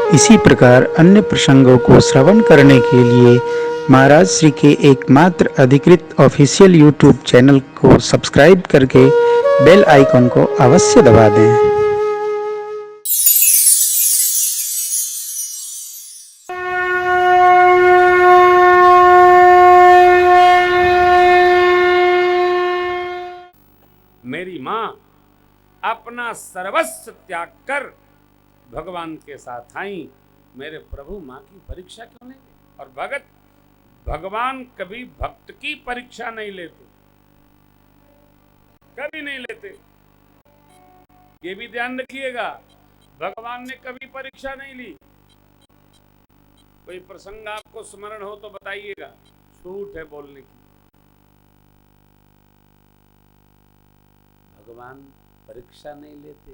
इसी प्रकार अन्य प्रसंगों को श्रवण करने के लिए महाराज श्री के एकमात्र अधिकृत ऑफिशियल यूट्यूब चैनल को सब्सक्राइब करके बेल आइकन को अवश्य दबा दें। मेरी मां अपना सर्वस्व त्याग कर भगवान के साथ आई। मेरे प्रभु मां की परीक्षा क्यों लेंगे? और भगवान कभी भक्त की परीक्षा नहीं लेते, कभी नहीं लेते। ये भी ध्यान रखिएगा, भगवान ने कभी परीक्षा नहीं ली। कोई प्रसंग आपको स्मरण हो तो बताइएगा, छूट है बोलने की। भगवान परीक्षा नहीं लेते,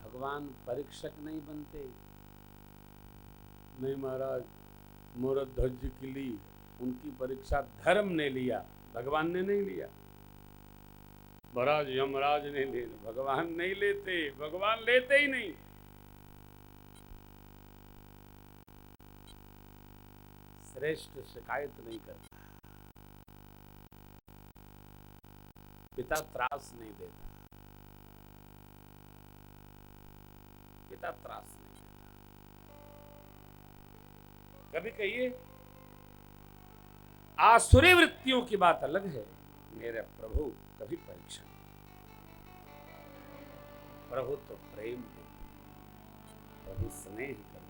भगवान परीक्षक नहीं बनते। नहीं महाराज, मूरत ध्वज की ली, उनकी परीक्षा धर्म ने लिया, भगवान ने नहीं लिया। महाराज यमराज ने ले, भगवान नहीं लेते, भगवान लेते ही नहीं। श्रेष्ठ शिकायत नहीं करता, पिता त्रास नहीं देता, पिता त्रास नहीं देता। कभी कहिए आसुरी वृत्तियों की बात अलग है, मेरे प्रभु कभी परीक्षा नहीं। प्रभु तो प्रेम है, प्रभु स्नेह कर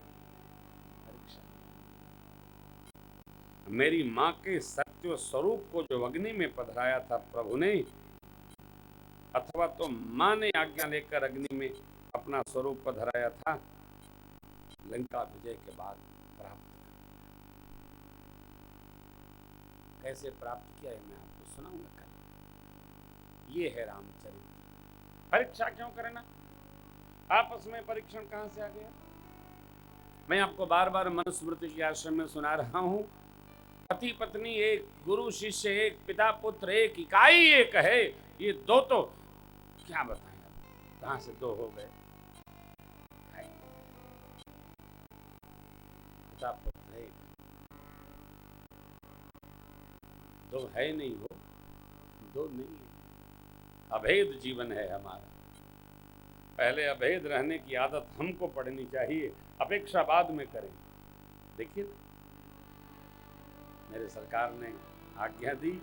परीक्षा। मेरी मां के सत्य स्वरूप को जो अग्नि में पधराया था प्रभु ने, अथवा तो मां ने आज्ञा लेकर अग्नि में अपना स्वरूप पधराया था, लंका विजय के बाद प्राप्त कर। कैसे प्राप्त किया है मैं आपको सुनाऊंगा कल। ये है रामचरित्र। परीक्षा क्यों करना? आपस में परीक्षण कहां से आ गया? मैं आपको बार बार मनुस्मृति के आश्रम में सुना रहा हूं, पति पत्नी एक, गुरु शिष्य एक, पिता पुत्र एक, इकाई एक है। ये दो तो क्या बताएं, कहां से दो हो गए? पिता पुत्र एक, दो है नहीं, हो दो नहीं है। अभेद जीवन है हमारा। पहले अभेद रहने की आदत हमको पड़नी चाहिए, अपेक्षा बाद में करें। देखिए मेरे सरकार ने आज्ञा दी,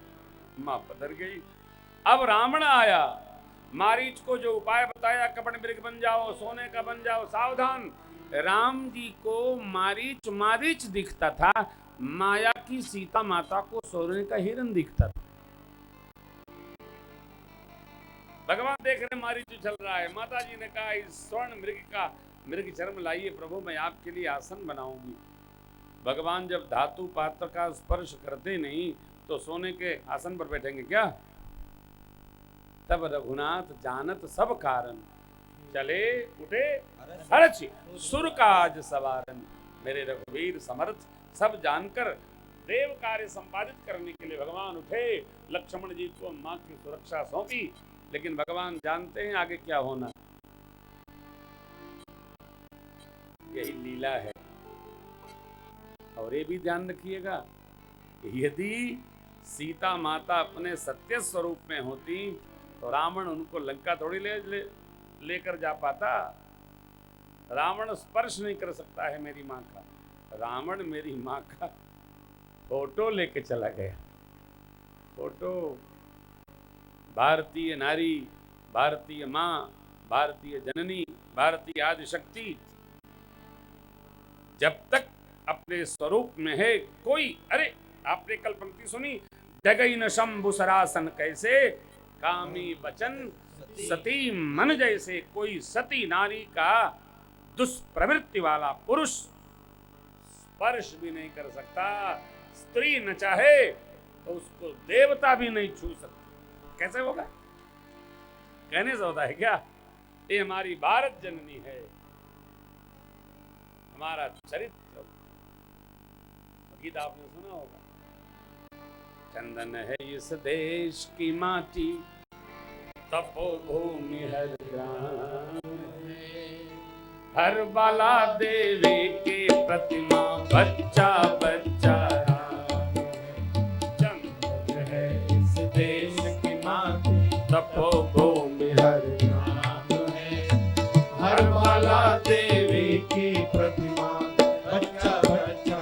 मां पधर गई। अब रावण आया, मारीच को जो उपाय बताया, कपड़ मृग बन जाओ, सोने का बन जाओ, सावधान। राम जी को मारीच दिखता था, माया की सीता माता को सोने का हिरण दिखता था। भगवान देख रहे मारीच चल रहा है। माता जी ने कहा इस स्वर्ण मृग चर्म लाइए प्रभु, मैं आपके लिए आसन बनाऊंगी। भगवान जब धातु पात्र का स्पर्श करते नहीं तो सोने के आसन पर बैठेंगे क्या? तब रघुनाथ जानत सब कारण, चले उठे हर्ष सुर काज सवारन। मेरे रघुवीर समर्थ सब जानकर देव कार्य संपादित करने के लिए भगवान उठे। लक्ष्मण जी को मां की सुरक्षा सौंपी, लेकिन भगवान जानते हैं आगे क्या होना। यही लीला है। और ये भी ध्यान रखिएगा, यदि सीता माता अपने सत्य स्वरूप में होती तो रावण उनको लंका थोड़ी लेकर जा पाता। रावण स्पर्श नहीं कर सकता है मेरी मां का। रावण मेरी मां का फोटो लेके चला गया। फोटो, भारतीय नारी, भारतीय मां, भारतीय जननी, भारतीय आदिशक्ति जब तक अपने स्वरूप में है कोई, अरे आपने कल पंक्ति सुनी, जगई न शंभु सरासन कैसे, कामी बचन सती मन जैसे। कोई सती नारी का दुष्प्रवृत्ति वाला पुरुष स्पर्श भी नहीं कर सकता। स्त्री न चाहे तो उसको देवता भी नहीं छू सकते। कैसे होगा? कहने से होता है क्या? ये हमारी भारत जननी है, हमारा चरित्र। गीत आपने सुना होगा, चंदन है इस देश की माटी, तपोभूमि हर ग्राम है, हर बाला देवी की प्रतिमा बच्चा बच्चा चंद्र है इस देश की माटी तपोभूमि हर नाम है। हर बाला देवी की प्रतिमा बच्चा बच्चा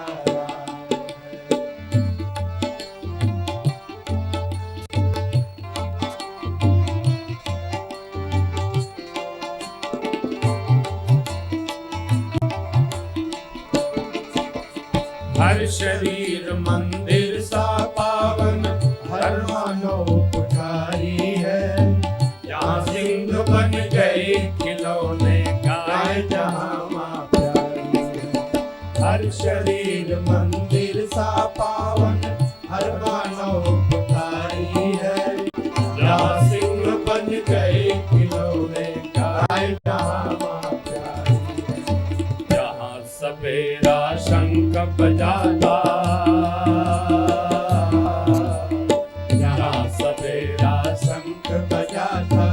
हर शरीर मंदिर सा पावन हर मानव पुजारी है। यहाँ सिंह बन गए खिलौने गाय जहाँ माँ प्यारी है। हर शरीर मंदिर सा पावन हर मानव पुजारी है। यहाँ सिंह बन गए खिलौने गाय जहाँ माँ प्यारी है। जहाँ सवेरा शंख बजाता जहाँ सवेरा शंख बजाता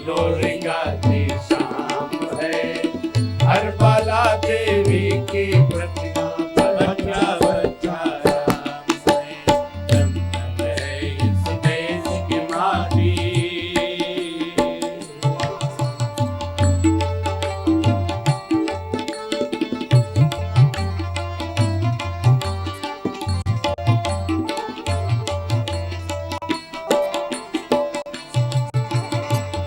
लोरी गाती शाम है। हर बाला देवी की प्रतिमा बच्चा बच्चा राम है। जन्म है इस देश की माटी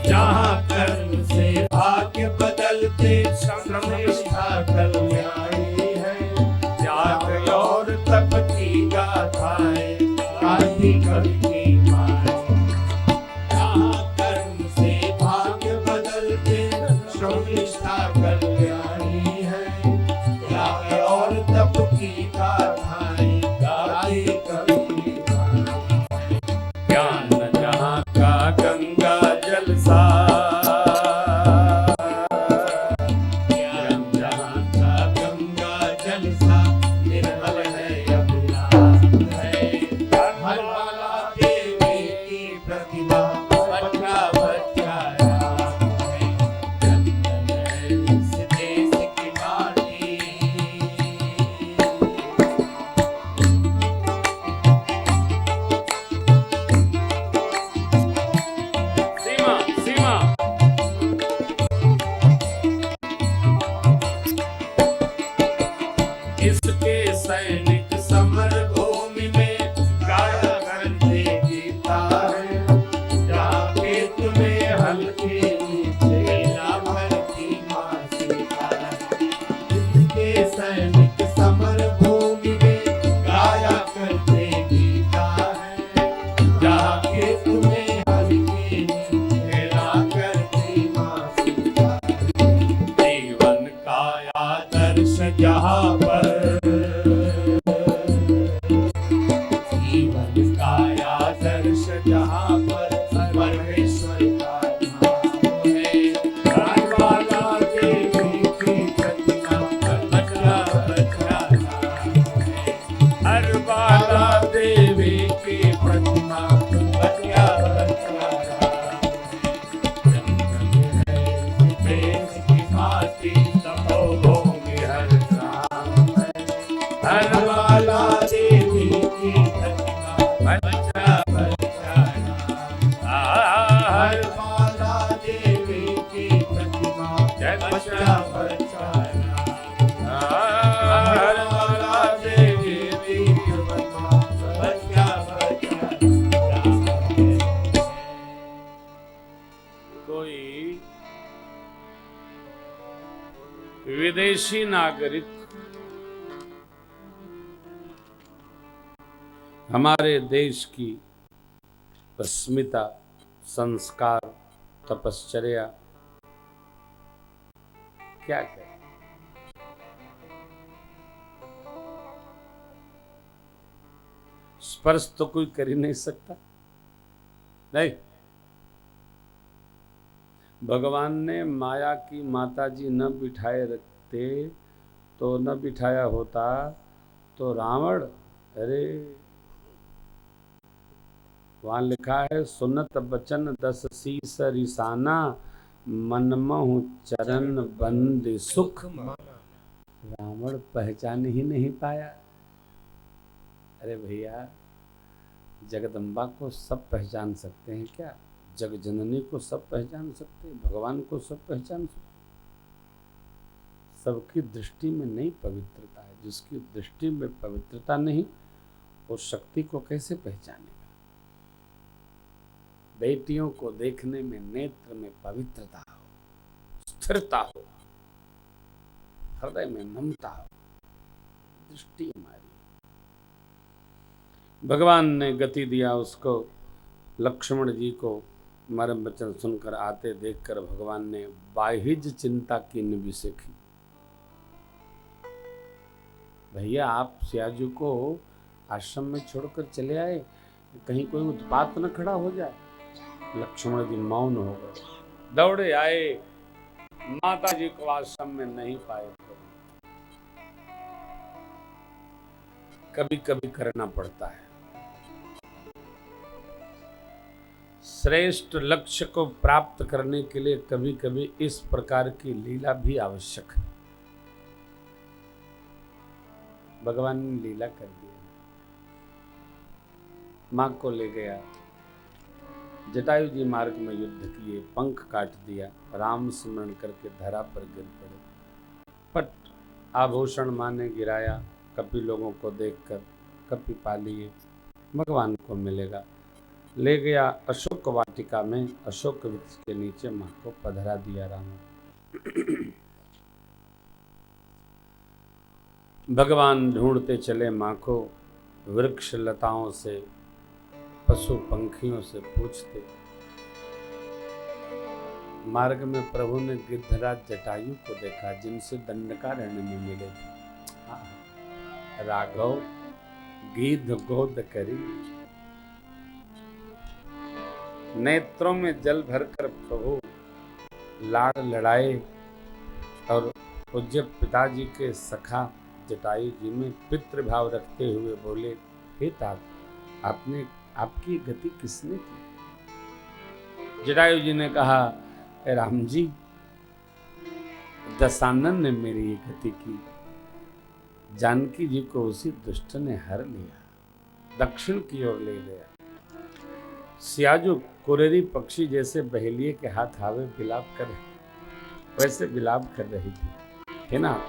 जहाँ कर्म से भाग्य बदलते श्रमनिष्ठा कल्याणी है। त्याग और तप की गाथाएं आदि कवि की माएं। जहाँ कर्म से भाग्य बदलते श्रमनिष्ठा कल्याणी है। त्याग और तप की गाथाएं आदि कवि की माएं। ज्ञान जहाँ का गंगा जल सा ज्ञान जहाँ का गंगा जल सा निर्मल है अभिलाष है। हर बाला देवी की प्रतिमा बच्चा बच्चा राम है। चंदन है इस देश की माटी सीमा सीमा इसके सैनिक समर भूमि में गाया करते गीता है। जाके तुम्हें हल्के नीचे ना भरती माँ सीता है। इसके सैनिक समर भूमि में गाया करते गीता है। जाके तुम्हें हल्के नीचे ना करती माँ सीता है। जीवन का आदर्श जहाँ पर जीवन का आदर्श जहाँ पर परमेश्वर का नाम है। हर बाला देवी की प्रतिमा बच्चा बच्चा राम है। हर बाला देवी की प्रतिमा बच्चा बच्चा राम है। जंगल है इस देश की माटी तपोभूमि हर नाम है। हर बाला देवी की प्रतिमा बच्चा बच्चा राम। हर बाला देवी की प्रतिमा बच्चा बच्चा राम। हर बाला देवी की प्रतिमा बच्चा बच्चा राम। कोई विदेशी नागरिक हमारे देश की अस्मिता, संस्कार, तपश्चर्या क्या करें? स्पर्श तो कोई कर ही नहीं सकता। नहीं, भगवान ने माया की माता जी न बिठाए रखते तो न बिठाया होता तो रावण, अरे वहां लिखा है सुनत बचन 10 शीस रिसाना मनमहु चरण बंद सुख माना, रावण पहचान ही नहीं पाया। अरे भैया, जगदम्बा को सब पहचान सकते हैं क्या? जग जननी को सब पहचान सकते हैं? भगवान को सब पहचान सकते हैं? सबकी दृष्टि में नहीं पवित्रता है। जिसकी दृष्टि में पवित्रता नहीं, वो शक्ति को कैसे पहचानेगा? बेटियों को देखने में नेत्र में पवित्रता हो, स्थिरता हो, हृदय में ममता हो, दृष्टि हमारी। भगवान ने गति दिया उसको। लक्ष्मण जी को मरम वचन सुनकर आते देखकर भगवान ने बाहिज चिंता की निवि सीखी। भैया, आप सियाजू को आश्रम में छोड़कर चले आए, कहीं कोई उत्पात न खड़ा हो जाए। लक्ष्मण जी मौन हो गए, दौड़े आए, माता जी को आश्रम में नहीं पाए। कभी कभी करना पड़ता है। श्रेष्ठ लक्ष्य को प्राप्त करने के लिए कभी कभी इस प्रकार की लीला भी आवश्यक है। भगवान ने लीला कर दिया, मां को ले गया। जटायु जी मार्ग में युद्ध किए, पंख काट दिया, राम स्मरण करके धरा पर गिर पड़े। पट आभूषण मां ने गिराया। कपि लोगों को देखकर कपि पा लिए, भगवान को मिलेगा। ले गया अशोक वाटिका में, अशोक वृक्ष के नीचे मां को पधरा दिया राम। भगवान ढूंढते चले मां को, वृक्ष लताओं से, पशु पंखियों से पूछते। मार्ग में प्रभु ने गिद्धराज जटायु को देखा, जिनसे दंडकारण्य में मिले थे। राघव गीध गोद करी, नेत्रों में जल भरकर प्रभु लाड़ लड़ाए और पूज्य पिताजी के सखा जटायु जी में पितृभाव रखते हुए बोले, हे तात, आपने आपकी गति किसने की? जटायु जी ने कहा, राम जी, दशानन ने मेरी ये गति की। जानकी जी को उसी दुष्ट ने हर लिया, दक्षिण की ओर ले गया। सियाजू कुरेरी पक्षी जैसे बहेलिए के हाथ आवे बिलाप कर वैसे बिलाप कर रही थी, है ना?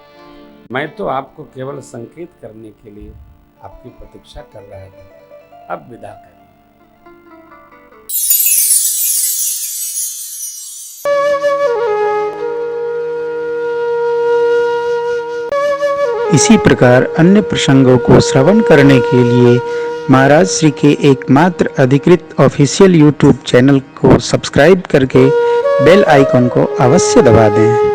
मैं तो आपको केवल संकेत करने के लिए आपकी प्रतीक्षा कर रहा था। अब विदा करिए। इसी प्रकार अन्य प्रसंगों को श्रवण करने के लिए महाराज श्री के एकमात्र अधिकृत ऑफिशियल यूट्यूब चैनल को सब्सक्राइब करके बेल आइकन को अवश्य दबा दें।